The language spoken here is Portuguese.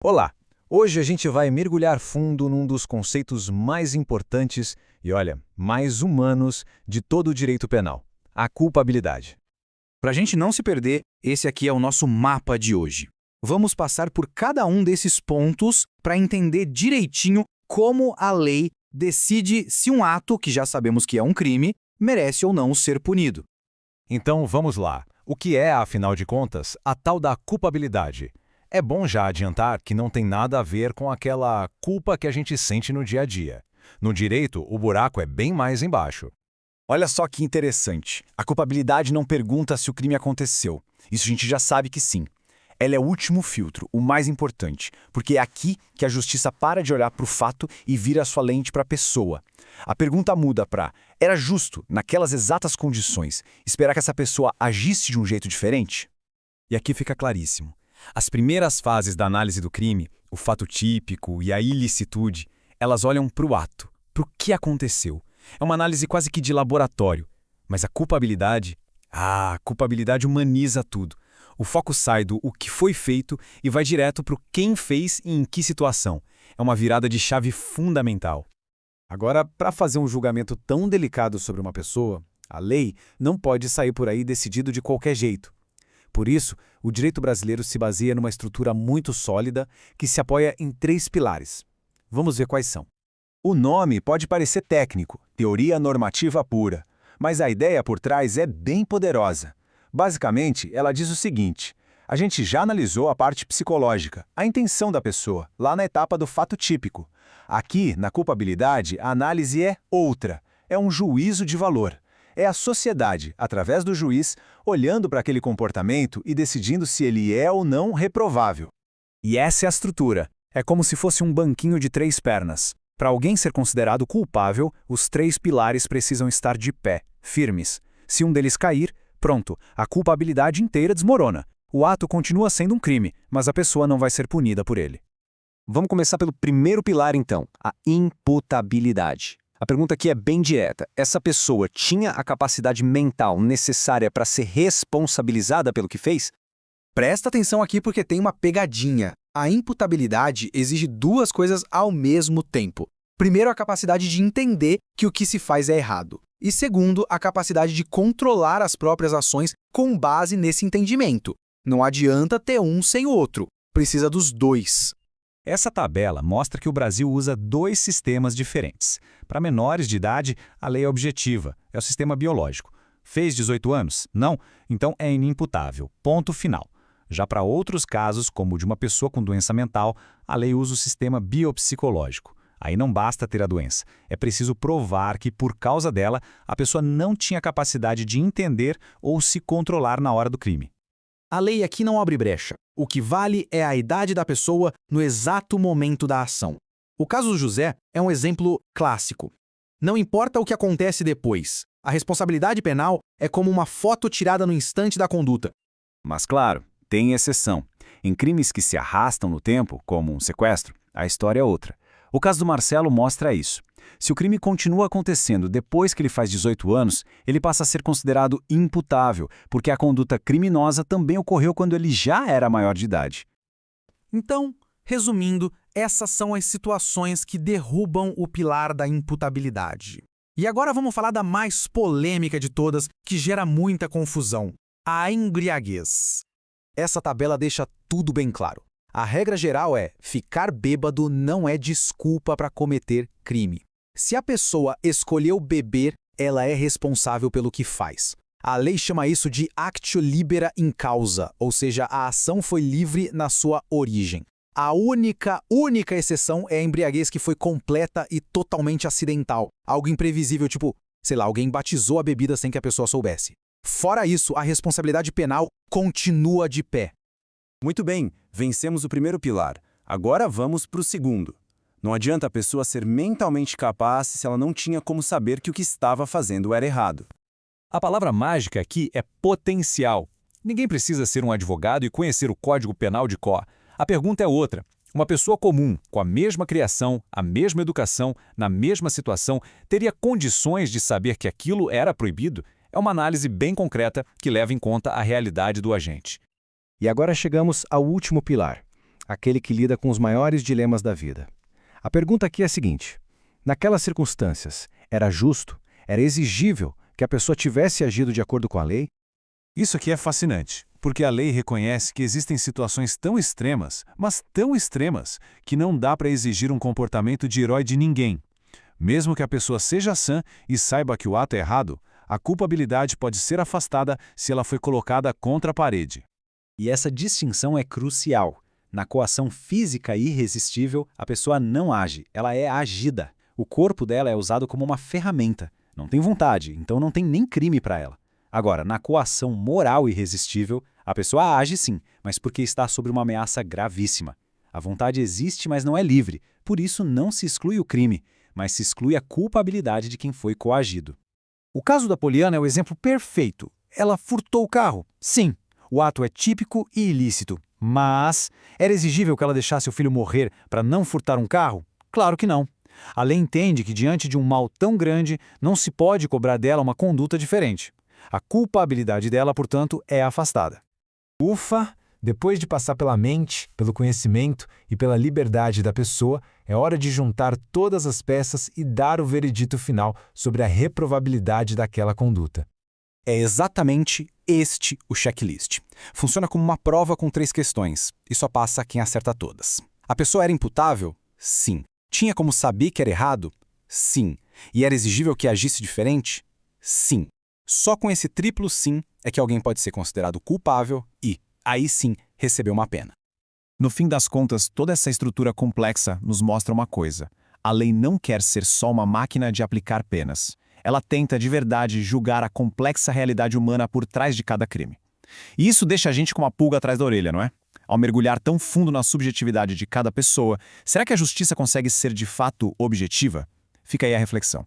Olá! Hoje a gente vai mergulhar fundo num dos conceitos mais importantes e, olha, mais humanos de todo o direito penal: a culpabilidade. Para a gente não se perder, esse aqui é o nosso mapa de hoje. Vamos passar por cada um desses pontos para entender direitinho como a lei decide se um ato, que já sabemos que é um crime, merece ou não ser punido. Então vamos lá. O que é, afinal de contas, a tal da culpabilidade? É bom já adiantar que não tem nada a ver com aquela culpa que a gente sente no dia a dia. No direito, o buraco é bem mais embaixo. Olha só que interessante. A culpabilidade não pergunta se o crime aconteceu. Isso a gente já sabe que sim. Ela é o último filtro, o mais importante, porque é aqui que a justiça para de olhar para o fato e vira a sua lente para a pessoa. A pergunta muda para: era justo, naquelas exatas condições, esperar que essa pessoa agisse de um jeito diferente? E aqui fica claríssimo. As primeiras fases da análise do crime, o fato típico e a ilicitude, elas olham para o ato, para o que aconteceu. É uma análise quase que de laboratório. Mas a culpabilidade humaniza tudo. O foco sai do o que foi feito e vai direto para o quem fez e em que situação. É uma virada de chave fundamental. Agora, para fazer um julgamento tão delicado sobre uma pessoa, a lei não pode sair por aí decidido de qualquer jeito. Por isso, o direito brasileiro se baseia numa estrutura muito sólida que se apoia em 3 pilares. Vamos ver quais são. O nome pode parecer técnico, teoria normativa pura, mas a ideia por trás é bem poderosa. Basicamente, ela diz o seguinte: a gente já analisou a parte psicológica, a intenção da pessoa, lá na etapa do fato típico. Aqui, na culpabilidade, a análise é outra, é um juízo de valor. É a sociedade, através do juiz, olhando para aquele comportamento e decidindo se ele é ou não reprovável. E essa é a estrutura. É como se fosse um banquinho de 3 pernas. Para alguém ser considerado culpável, os 3 pilares precisam estar de pé, firmes. Se um deles cair, pronto, a culpabilidade inteira desmorona. O ato continua sendo um crime, mas a pessoa não vai ser punida por ele. Vamos começar pelo primeiro pilar, então, a imputabilidade. A pergunta aqui é bem direta. Essa pessoa tinha a capacidade mental necessária para ser responsabilizada pelo que fez? Presta atenção aqui porque tem uma pegadinha. A imputabilidade exige 2 coisas ao mesmo tempo. Primeiro, a capacidade de entender que o que se faz é errado. E segundo, a capacidade de controlar as próprias ações com base nesse entendimento. Não adianta ter um sem o outro. Precisa dos 2. Essa tabela mostra que o Brasil usa 2 sistemas diferentes. Para menores de idade, a lei é objetiva, é o sistema biológico. Fez 18 anos? Não? Então é inimputável. Ponto final. Já para outros casos, como o de uma pessoa com doença mental, a lei usa o sistema biopsicológico. Aí não basta ter a doença, é preciso provar que, por causa dela, a pessoa não tinha capacidade de entender ou se controlar na hora do crime. A lei aqui não abre brecha. O que vale é a idade da pessoa no exato momento da ação. O caso do José é um exemplo clássico. Não importa o que acontece depois. A responsabilidade penal é como uma foto tirada no instante da conduta. Mas claro, tem exceção. Em crimes que se arrastam no tempo, como um sequestro, a história é outra. O caso do Marcelo mostra isso. Se o crime continua acontecendo depois que ele faz 18 anos, ele passa a ser considerado imputável, porque a conduta criminosa também ocorreu quando ele já era maior de idade. Então, resumindo, essas são as situações que derrubam o pilar da imputabilidade. E agora vamos falar da mais polêmica de todas, que gera muita confusão: a embriaguez. Essa tabela deixa tudo bem claro. A regra geral é: ficar bêbado não é desculpa para cometer crime. Se a pessoa escolheu beber, ela é responsável pelo que faz. A lei chama isso de actio libera in causa, ou seja, a ação foi livre na sua origem. A única exceção é a embriaguez que foi completa e totalmente acidental. Algo imprevisível, tipo, sei lá, alguém batizou a bebida sem que a pessoa soubesse. Fora isso, a responsabilidade penal continua de pé. Muito bem, vencemos o primeiro pilar. Agora vamos para o segundo. Não adianta a pessoa ser mentalmente capaz se ela não tinha como saber que o que estava fazendo era errado. A palavra mágica aqui é potencial. Ninguém precisa ser um advogado e conhecer o Código Penal de cor. A pergunta é outra. Uma pessoa comum, com a mesma criação, a mesma educação, na mesma situação, teria condições de saber que aquilo era proibido? É uma análise bem concreta que leva em conta a realidade do agente. E agora chegamos ao último pilar, aquele que lida com os maiores dilemas da vida. A pergunta aqui é a seguinte: naquelas circunstâncias, era justo, era exigível que a pessoa tivesse agido de acordo com a lei? Isso aqui é fascinante, porque a lei reconhece que existem situações tão extremas, mas tão extremas, que não dá para exigir um comportamento de herói de ninguém. Mesmo que a pessoa seja sã e saiba que o ato é errado, a culpabilidade pode ser afastada se ela foi colocada contra a parede. E essa distinção é crucial. Na coação física irresistível, a pessoa não age, ela é agida. O corpo dela é usado como uma ferramenta. Não tem vontade, então não tem nem crime para ela. Agora, na coação moral irresistível, a pessoa age sim, mas porque está sob uma ameaça gravíssima. A vontade existe, mas não é livre. Por isso, não se exclui o crime, mas se exclui a culpabilidade de quem foi coagido. O caso da Poliana é o exemplo perfeito. Ela furtou o carro. Sim, o ato é típico e ilícito. Mas era exigível que ela deixasse o filho morrer para não furtar um carro? Claro que não. A lei entende que, diante de um mal tão grande, não se pode cobrar dela uma conduta diferente. A culpabilidade dela, portanto, é afastada. Ufa! Depois de passar pela mente, pelo conhecimento e pela liberdade da pessoa, é hora de juntar todas as peças e dar o veredito final sobre a reprovabilidade daquela conduta. É exatamente este o checklist. Funciona como uma prova com 3 questões, e só passa quem acerta todas. A pessoa era imputável? Sim. Tinha como saber que era errado? Sim. E era exigível que agisse diferente? Sim. Só com esse triplo sim é que alguém pode ser considerado culpável e, aí sim, receber uma pena. No fim das contas, toda essa estrutura complexa nos mostra uma coisa: a lei não quer ser só uma máquina de aplicar penas. Ela tenta, de verdade, julgar a complexa realidade humana por trás de cada crime. E isso deixa a gente com uma pulga atrás da orelha, não é? Ao mergulhar tão fundo na subjetividade de cada pessoa, será que a justiça consegue ser de fato objetiva? Fica aí a reflexão.